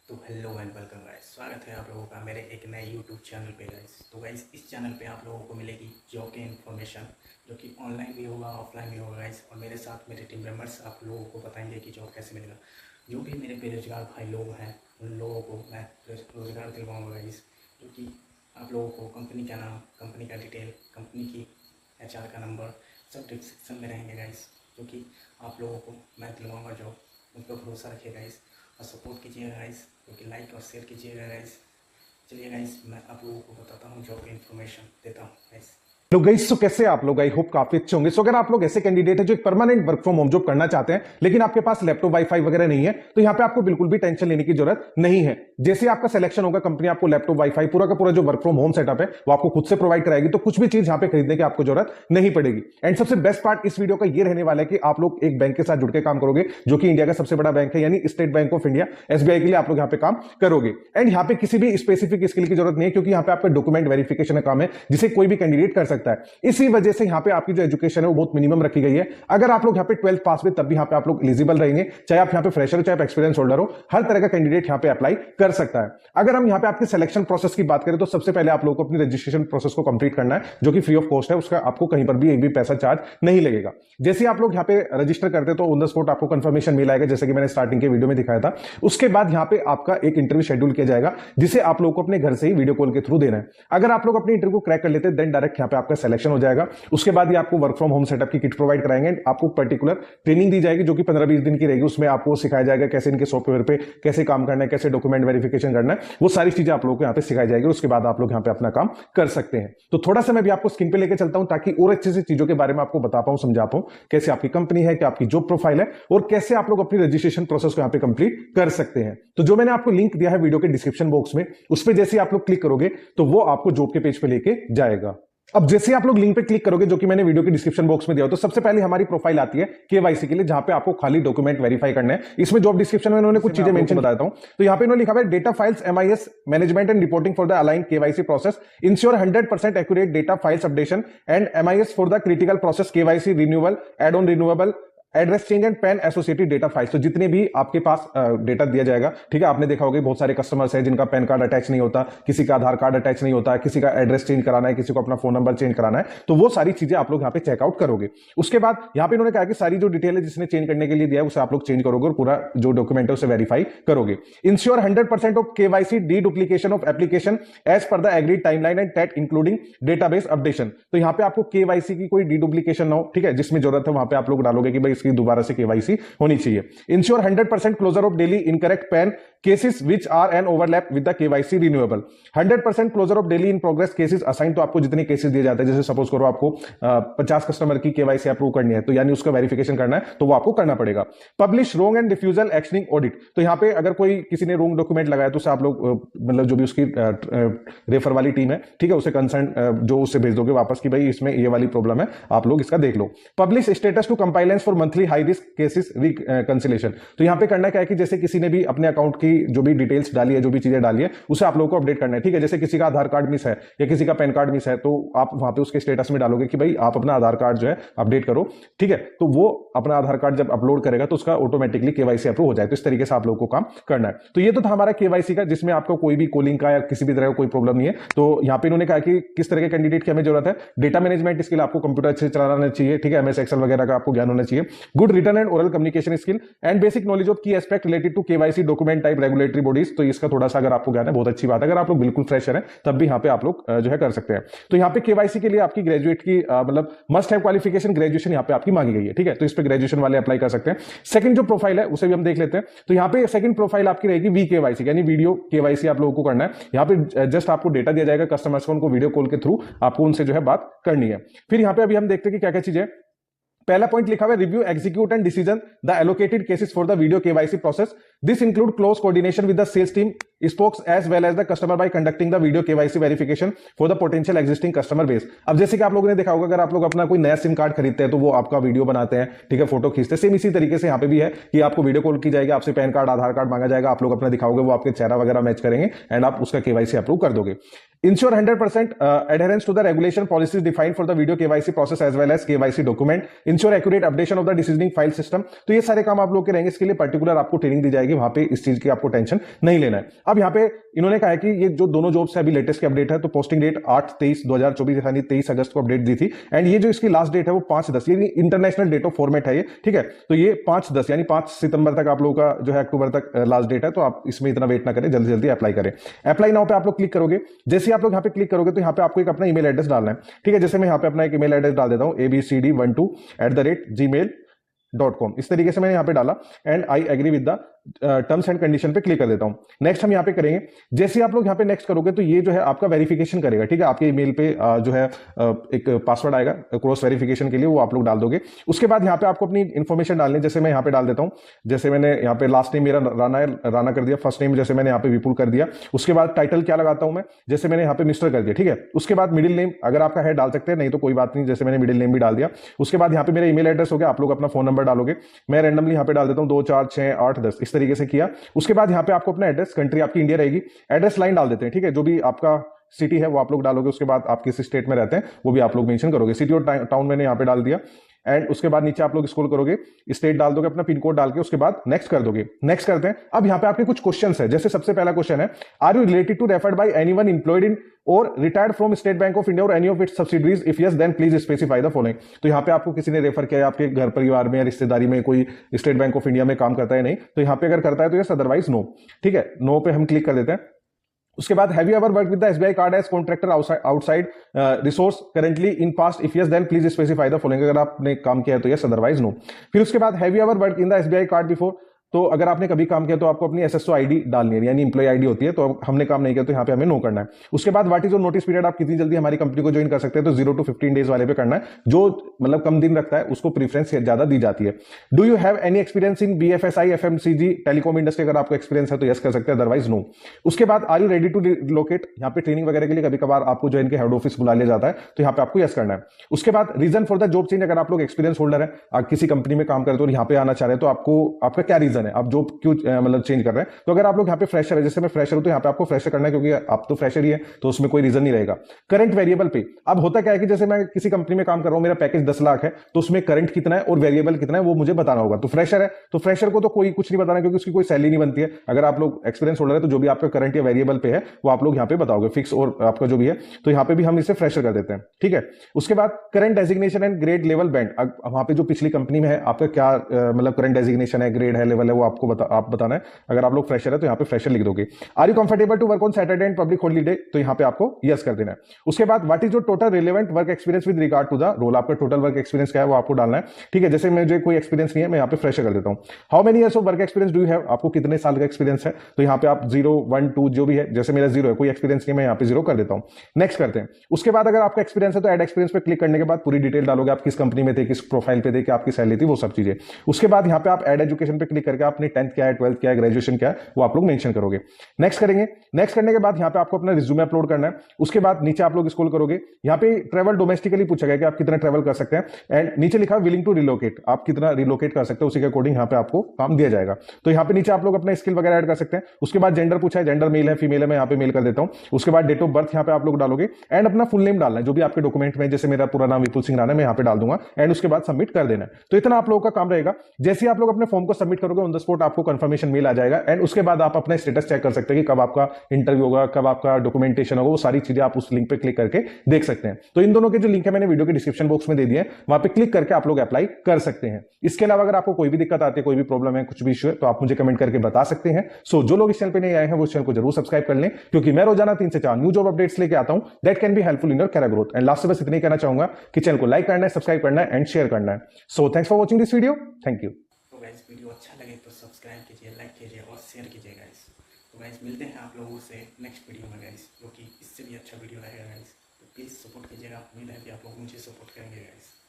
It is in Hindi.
तो हेलो एंड वेलकम गाइस, स्वागत है आप लोगों का मेरे एक नए यूट्यूब चैनल पे गाइस। तो गाइस इस चैनल पे आप लोगों को मिलेगी जॉब की इन्फॉर्मेशन, जो कि ऑनलाइन भी होगा ऑफलाइन भी होगा गाइस। और मेरे साथ मेरे टीम मेंबर्स आप लोगों को बताएंगे कि जॉब कैसे मिलेगा। जो भी मेरे बेरोजगार भाई लोग हैं उन लोगों को मैं रोजगार दिलवाऊँगा गाइस। जो कि आप लोगों को कंपनी का नाम, कंपनी का डिटेल, कंपनी की HR का नंबर सब डिस्क्रिप्शन में रहेंगे गाइस। जो कि आप लोगों को मैं दिलवाऊँगा जॉब। मुझ पर भरोसा रखिए गाइस और सपोर्ट कीजिएगा गाइस, क्योंकि लाइक और शेयर कीजिएगा गाइस। चलिए गाइस, मैं आप लोगों को बताता हूँ, जॉब इन्फॉर्मेशन देता हूँ गाइस। लोग गाइस, तो कैसे आप लोग? आई होप काफी अच्छे होंगे। सो अगर आप लोग ऐसे कैंडिडेट है जो एक permanent work from home job करना चाहते हैं, लेकिन आपके पास लैपटॉप वाईफाई वगैरह नहीं है, तो यहाँ पे आपको बिल्कुल भी टेंशन लेने की जरूरत नहीं है। जैसे आपका सिलेक्शन होगा, कंपनी आपको लैपटॉप वाईफाई पूरा का पूरा जो वर्क फ्रॉम होम सेटअप है वो आपको खुद से प्रोवाइड कराएगी। तो कुछ भी चीज यहाँ पे खरीदने की आपको जरूरत नहीं पड़ेगी। एंड सबसे बेस्ट पार्ट इस वीडियो का ये रहने वाला है कि आप लोग एक बैंक के साथ जुड़ के काम करोगे, जो कि इंडिया का सबसे बड़ा बैंक है, यानी state Bank of India, SBI के लिए आप लोग यहाँ पे काम करोगे। एंड यहाँ पे किसी भी स्पेसिफिक स्किल की जरूरत नहीं है, क्योंकि यहाँ पे आपका डॉक्यूमेंट वेरिफिकेशन का काम है, जिसे कोई भी कैंडिडेट कर सकता है। इसी वजह से यहाँ पे आपकी जो एजुकेशन है वो बहुत मिनिमम रखी गई है। अगर आप लोग यहाँ पे 12th पास हुए तब भी यहाँ पे आप लोग एलिजिबल रहेंगे, चाहे आप यहाँ पे फ्रेशर हो चाहे आप एक्सपीरियंस होल्डर हो, हर तरह का कैंडिडेट यहाँ पे अप्लाई कर सकता है। अगर हम यहाँ पे आपके सिलेक्शन प्रोसेस की बात करें तो सबसे पहले आप लोगों को अपनी रजिस्ट्रेशन प्रोसेस को कंप्लीट करना है, जो कि फ्री ऑफ कॉस्ट है। उसका आपको कहीं पर भी एक भी पैसा चार्ज नहीं लगेगा। जैसे आप लोग यहाँ पे रजिस्टर करते हैं तो ऑन द स्पॉट आपको कंफर्मेशन मिल आएगा, जैसे कि मैंने स्टार्टिंग के वीडियो में दिखाया था। उसके बाद यहाँ पे आपका एक इंटरव्यू शेड्यूल किया जाएगा, जिसे आप लोग को अपने घर से ही वीडियो कॉल के थ्रू देना है। अगर आप लोग अपनी इंटरव्यू क्रैक कर लेते हैं, देन डायरेक्ट यहाँ पे आपका सिलेक्शन हो जाएगा। उसके बाद ये आपको वर्क फ्रॉम होम सेटअप की किट प्रोवाइड कराएंगे। आपको पर्टिकुलर ट्रेनिंग दी जाएगी, जो कि 15-20 दिन की रहेगी। उसमें आपको सिखाया जाएगा कैसे इनके सॉफ्टवेयर पे कैसे काम करना है, कैसे डॉक्यूमेंट वेरिफिकेशन करना है, वो सारी चीजें आप लोगों को यहाँ पे सिखाई जाएगी। उसके बाद आप लोग यहाँ पे अपना काम कर सकते हैं। तो थोड़ा सा मैं भी आपको स्क्रीन पे लेके चलता हूं, ताकि और अच्छे से चीजों के बारे में आपको बता पाऊं, समझा पाऊं, कैसे आपकी कंपनी है, क्या आपकी जॉब प्रोफाइल है, और कैसे आप लोग अपनी रजिस्ट्रेशन प्रोसेस को यहाँ पे कंप्लीट कर सकते हैं। तो जो मैंने आपको लिंक दिया है वीडियो के डिस्क्रिप्शन बॉक्स में, उस पर जैसे आप लोग क्लिक करोगे तो वो आपको जॉब के पेज पे लेके जाएगा। अब जैसे आप लोग लिंक पे क्लिक करोगे, जो कि मैंने वीडियो के डिस्क्रिप्शन बॉक्स में दिया हो, तो सबसे पहले हमारी प्रोफाइल आती है KYC के लिए, जहां पे आपको खाली डॉक्यूमेंट वेरीफाई करना है। इसमें जॉब डिस्क्रिप्शन में उन्होंने कुछ चीजें मेंशन बताता हूं। तो यहां पे उन्होंने लिखा है data files MIS management and reporting for the align KYC process, ensure 100% accurate data files updation and MIS for the critical process KYC renewal, add on renewable, address change and PAN associated data files. तो जितने भी आपके पास डेटा दिया जाएगा, ठीक है, आपने देखा होगा बहुत सारे कस्टमर्स हैं जिनका पैन कार्ड अटैच नहीं होता, किसी का आधार कार्ड अटैच नहीं होता, किसी का एड्रेस चेंज कराना है, किसी को अपना फोन नंबर चेंज कराना है, तो वो सारी चीजें आप लोग यहाँ पे चेकआउट करोगे। उसके बाद यहाँ पे इन्होंने कहा कि सारी जो डिटेल है जिसने चेंज करने के लिए दिया है उसे आप लोग चेंज करोगे और पूरा जो डॉक्यूमेंट है उसे वेरीफाई करोगे। इंश्योर 100% ऑफ KYC deduplication of application as per the agreed timeline and TAT including database updation. तो यहाँ पे आपको KYC की कोई डी डुप्लीकेशन ना हो, ठीक है, जिसमें जरूरत है वहां पे आप लोग डालोगे कि भाई इसकी दोबारा से KYC होनी चाहिए। Ensure 100% closure of daily incorrect PAN cases which are an overlap with the KYC renewable, 100% closure of daily in progress cases assign. तो आपको जितने केसेस दिए जाते हैं, जैसे सपोज करो आपको 50 कस्टमर की KYC अप्रूव करनी है, तो यानी उसका वेरिफिकेशन करना है, तो वो आपको करना पड़ेगा। Publish wrong and refusal actioning audit. तो यहां पे अगर कोई किसी ने रोंग डॉक्यूमेंट लगाया तो उसे आप लोग मतलब जो भी उसकी रेफर वाली टीम है, ठीक है, उसे कंसर्न जो उससे भेज दोगे वापस कि भाई इसमें ये वाली प्रॉब्लम है, आप लोग इसका देख लो। Publish status to compliance for monthly high risk cases reconciliation. तो यहां पे करना क्या है कि जैसे किसी ने भी अपने अकाउंट की जो भी डिटेल्स डाली है, जो भी चीजें डाली है, उसे आप लोगों को अपडेट करना है, ठीक है। जैसे किसी का आधार कार्ड मिस है या किसी का पैन कार्ड मिस है, तो आप वहां पे उसके स्टेटस में डालोगे कि भाई आप अपना आधार कार्ड जो है अपडेट करो, ठीक है। तो वो अपना आधार कार्ड जब अपलोड करेगा तो उसका ऑटोमेटिकली KYC अप्रूव हो जाए। तो इस तरीके से आप लोगों को काम करना है। तो ये तो था हमारा KYC का, जिसमें आपको कोई भी कॉलिंग का या किसी भी तरह का कोई प्रॉब्लम नहीं है। तो यहां पे इन्होंने कहा कि किस तरह के कैंडिडेट की हमें जरूरत है। डेटा मैनेजमेंट स्किल, आपको कंप्यूटर अच्छे से चलाना चाहिए, ठीक है, MS एक्सेल वगैरह का आपको ज्ञान होना चाहिए। Good written and oral communication skill and basic knowledge of key aspect related to KYC document type regulatory bodies. तो इसका थोड़ा सा अगर आपको ज्ञान है, बहुत अच्छी बात है। अगर आप लोग बिल्कुल फ्रेशर हैं तब भी यहाँ पे आप लोग जो है कर सकते हैं। तो यहाँ पे KYC के लिए आपकी ग्रेजुएट की मतलब मस्ट हैव क्वालिफिकेशन ग्रेजुएशन यहाँ पे आपकी मांगी गई है, ठीक है। तो इस पे ग्रेजुएशन वाले अप्लाई कर सकते हैं। सेकंड जो प्रोफाइल है उसे भी हम देख लेते हैं। तो यहाँ पे सेकंड प्रोफाइल आपकी रहेगी VKYC, यानी वीडियो KYC आप लोगों को करना है। यहाँ पे जस्ट आपको डेटा दिया जाएगा कस्टमर्स को, उनको वीडियो कॉल के थ्रू आपको उनसे जो है बात करनी है। फिर यहाँ पे अभी हम देखते हैं कि क्या क्या चीजें। पहला पॉइंट लिखा हुआ है review execute and decision the allocated cases for the video KYC process. This include close coordination with the sales team spokes as well as the customer by conducting the video KYC verification for the potential existing customer base. अब जैसे कि आप लोगों ने देखा होगा, अगर आप लोग अपना कोई नया सिम कार्ड खरीदते हैं तो वो आपका वीडियो बनाते हैं, ठीक है, फोटो खींचते हैं। सेम इसी तरीके से यहाँ पे भी है कि आपको वीडियो कॉल की जाएगी, आपसे पैन कार्ड आधार कार्ड मांगा जाएगा, आप लोग अपना दिखाओगे, वो आपके चेहरा वगैरह मैच करेंगे एंड आप उसका KYC अप्रूव कर दोगे। Ensure 100% adherence to the regulation policies defined for the video KYC process as well as KYC document. Ensure accurate updation of the decisioning file system. तो ये सारे काम आप लोग के रहेंगे। इसके लिए पर्टिकुलर आपको ट्रेनिंग दी जाएगी। जाएगी, वहां पे इस चीज की आपको टेंशन नहीं लेना है। अब यहाँ पे इन्होंने कहा है कि ये जो दोनों जॉब्स है अभी लेटेस्ट की अपडेट है, तो पोस्टिंग डेट 8/23/2024 यानी 23 अगस्त को अपडेट दी थी, एंड ये जो इसकी लास्ट डेट है वो 5/10 यानी इंटरनेशनल डेट ऑफ फॉर्मेट है ये, ठीक है। तो ये 5/10 यानी 5 सितंबर तक आप लोगों का जो है अक्टूबर तक लास्ट डेट है, तो आप इसमें इतना वेट ना करें, जल्दी जल्दी अप्लाई करें। अप्लाई नाउ पे आप लोग क्लिक करोगे, जैसे आप लोग यहाँ पे क्लिक करोगे तो यहाँ पे आपको एक अपना ईमेल एड्रेस डालना है, ठीक है। जैसे मैं यहाँ पे अपना एक ईमेल एड्रेस डाल देता हूँ abcd12@gmail.com, इस तरीके से मैंने यहाँ पे डाला, and I agree with the terms and condition पे क्लिक कर देता हूं। नेक्स्ट हम यहाँ पे करेंगे, जैसे आप लोग यहाँ पे नेक्स्ट करोगे तो ये जो है आपका वेरिफिकेशन करेगा, ठीक है। आपके ईमेल पे जो है एक पासवर्ड आएगा क्रॉस वेरिफिकेशन के लिए, वो आप लोग डाल दोगे। उसके बाद यहाँ पे आपको अपनी इन्फॉर्मेशन डालनी है, जैसे मैं यहाँ पे डाल देता हूँ, जैसे मैंने यहाँ पे लास्ट नेम मेरा राणा है, राणा कर दिया। फर्स्ट नेम जैसे मैंने यहाँ पे विपुल कर दिया। उसके बाद टाइटल क्या लगाता हूं मैं, जैसे मैंने यहाँ पे मिस्टर कर दिया, ठीक है। उसके बाद मिडिल नेम अगर आपका है डाल सकते हैं, नहीं तो कोई बात नहीं, जैसे मैंने मिडिल नेम भी डाल दिया। उसके बाद यहाँ पे मेरा ईमेल एड्रेस हो गया, आप लोग अपना फोन नंबर डालोगे। मैं रैंडमली यहाँ पे डाल देता हूँ 2 4 6 8 10 इस तरीके से किया। उसके बाद यहाँ पे आपको अपना एड्रेस, कंट्री आपकी इंडिया रहेगी, एड्रेस लाइन डाल देते हैं, ठीक है। जो भी आपका सिटी है वो आप लोग डालोगे। उसके बाद आप किस स्टेट में रहते हैं वो भी आप लोग मेंशन करोगे। सिटी और टाउन मैंने यहाँ पे डाल दिया, एंड उसके बाद नीचे आप लोग स्क्रॉल करोगे, स्टेट डाल दोगे, अपना पिन कोड डाल के उसके बाद नेक्स्ट कर दोगे। नेक्स्ट करते हैं। अब यहाँ पे आपके कुछ क्वेश्चंस है, जैसे सबसे पहला क्वेश्चन है, are you related to referred by anyone employed in और retired from State Bank of India और any of its subsidiaries, if yes then please specify the following. तो यहाँ पे आपको किसी ने रेफर किया है, आपके घर परिवार में या रिश्तेदारी में कोई स्टेट बैंक ऑफ इंडिया में काम करता है नहीं, तो यहाँ पे अगर करता है तो यस, अदरवाइज नो, ठीक है। नो पे हम क्लिक कर देते हैं। उसके बाद have you ever work with the SBI card as contractor outside resource currently in past, if yes then please specify the following. अगर आपने काम किया है तो यस, अदरवाइज नो। फिर उसके बाद have you ever work in the SBI card before, तो अगर आपने कभी काम किया तो आपको अपनी एसएसओ आईडी डालनी है, यानी इंप्लॉय आईडी होती है, तो हमने काम नहीं किया तो यहाँ पे हमें नो करना है। उसके बाद what is your notice period, आप कितनी जल्दी हमारी कंपनी को ज्वाइन कर सकते हैं, तो 0 to 15 डेज वाले पे करना है। जो मतलब कम दिन रखता है उसको प्रीफरेंस ज्यादा दी जाती है। Do you have any experience in BFSI FMCG telecom industry, अगर आपको एक्सपीरियंस है तो यस कर सकते हैं, अदरवाइज नो। उसके बाद are you ready to relocate, यहाँ पे ट्रेनिंग वगैरह के लिए कभी कभार आपको ज्वाइन के हेड ऑफिस बुला लिया जाता है, तो यहाँ पे आपको यस करना है। उसके बाद reason for the job change, अगर आप लोग एक्सपीरियंस होल्डर है, आप किसी कंपनी में काम करते हो और यहाँ पे आना चाह रहे हैं, तो आपको आपका क्या रीजन है, आप जॉब क्यों मतलब चेंज कर रहे हैं। तो अगर आप लोग यहाँ पे फ्रेशर है, जैसे मैं फ्रेशर हूं, तो यहाँ पे आपको फ्रेशर करना है, क्योंकि आप तो फ्रेशर ही है, तो उसमें कोई रीजन नहीं रहेगा। करंट वेरिएबल पे, अब होता क्या है कि जैसे मैं किसी कंपनी में काम कर रहा हूं, मेरा पैकेज 10 लाख है, तो उसमें करंट कितना है और वेरिएबल कितना है वो मुझे बताना होगा। तो फ्रेशर है तो फ्रेशर को तो कोई कुछ नहीं बताना, क्योंकि उसकी कोई सैलरी नहीं बनती है। अगर आप लोग एक्सपीरियंस होल्डर है तो जो भी आपका करंट या वेरिएबल पे है वो आप लोग यहाँ पे बताओगे, फिक्स और आपका जो भी है, तो यहाँ पे भी हम इसे फ्रेशर कर देते हैं, ठीक है। उसके बाद current designation and grade level band, वहां पे जो पिछली कंपनी में है आपका क्या मतलब करंट डेजिग्नेशन है, ग्रेड है, लेवल है, वो आपको आप बताना है। अगर आप लोग फ्रेशर है तो यहाँ पे फ्रेशर लिख दोगे। Are you comfortable to work on Saturday and public holiday, तो यहाँ पे आपको यस कर देना है। उसके बाद what is your total relevant work experience with regard to the role, आपका टोटल वर्क एक्सपीरियंस क्या है वो आपको डालना है, ठीक है। जैसे मुझे कोई एक्सपीरियंस नहीं है, मैं यहाँ पे फ्रेशर कर देता हूँ। How many years of work experience do you have, आपको कितने साल का एक्सपीरियंस है, तो यहाँ पे आप 0 1 2 जो भी है, जैसे मेरा 0 है, कोई एक्सपीरियंस नहीं, मैं यहाँ पे 0 कर देता हूँ। नेक्स्ट करते हैं। उसके बाद अगर आपका एक्सपीरियंस है तो एड एक्सपीरियंस पे क्लिक करने के बाद पूरी डिटेल डालोगे, आप किस कंपनी में थे, किस प्रोफाइल पे थे, क्या आपकी सैलरी थी, वो सब चीजें। उसके बाद यहाँ पे आप एड एजुकेशन पे क्लिक करके आपने 10th क्या है, 12th क्या है, ग्रेजुएशन क्या है, वो आप लोग मेंशन करोगे। नेक्स्ट करेंगे। नेक्स्ट करने के बाद यहाँ पे आपको अपना रिज्यूमे अपलोड करना है। उसके बाद नीचे आप लोग स्क्रॉल करोगे, यहाँ पे ट्रेवल डोमेस्टिकली पूछा गया कि आप कितना ट्रेवल कर सकते हैं, एंड नीचे लिखा विलिंग टू रिलोकेट, आप कितना रिलोकेट कर सकते हैं, उसी के अकॉर्डिंग यहाँ पे आपको काम दिया जाएगा। तो यहाँ पे नीचे आप लोग अपना स्किल वगैरह ऐड कर सकते हैं। उसके बाद जेंडर पूछा है, जेंडर मेल है फीमेल है, मैं यहाँ पे मेल कर देता हूँ। उसके बाद डेट ऑफ बर्थ यहाँ पे आप लोग डालोगे, एंड अपना फुल नेम डालना है, जो भी आपके डॉक्यूमेंट में, जैसे मेरा पूरा नाम विपुल सिंह राणा है, मैं यहाँ पे डाल दूंगा, एंड उसके बाद सबमिट कर देना है। तो इतना आप लोगों का काम रहेगा। जैसे आप लोग अपने फॉर्म को सबमिट करोगे, ऑन द स्पॉट आपको कंफर्मेशन मेल आ जाएगा, एंड उसके बाद आप अपना स्टेटस चेक कर सकते हैं कि कब आपका इंटरव्यू होगा, कब आपका डॉक्यूमेंटेशन होगा, वो सारी चीजें आप उस लिंक पे क्लिक करके देख सकते हैं। तो इन दोनों के जो लिंक है मैंने वीडियो के डिस्क्रिप्शन बॉक्स में दे दिए हैं, वहां पे क्लिक करके आप लोग अप्लाई कर सकते हैं। इसके अलावा अगर आपको कोई भी दिक्कत आती है, कोई भी प्रॉब्लम है, कुछ भी इश्यू है, तो आप मुझे कमेंट करके बता सकते हैं। सो जो लोग इस चैनल पे नहीं आए हैं वो इस चैनल को जरूर सब्सक्राइब कर लें, क्योंकि मैं रोजाना 3 से 4 न्यू जॉब अपडेट्स लेके आता हूं that can be helpful in your career growth. And last से बस इतना ही कहना चाहूंगा कि चैनल को लाइक करना है, सब्सक्राइब करना है एंड शेयर करना है। So thanks for watching this video, thank you. तो गाइस वीडियो अच्छा लगे तो सब्सक्राइब कीजिए, लाइक कीजिए और शेयर कीजिए गाइस। तो गाइस मिलते हैं आप लोगों से नेक्स्ट वीडियो में गाइस, जो कि इससे भी अच्छा वीडियो रहेगा गाइस। तो प्लीज़ सपोर्ट कीजिएगा, उम्मीद है कि आप लोग मुझे सपोर्ट करेंगे गाइस।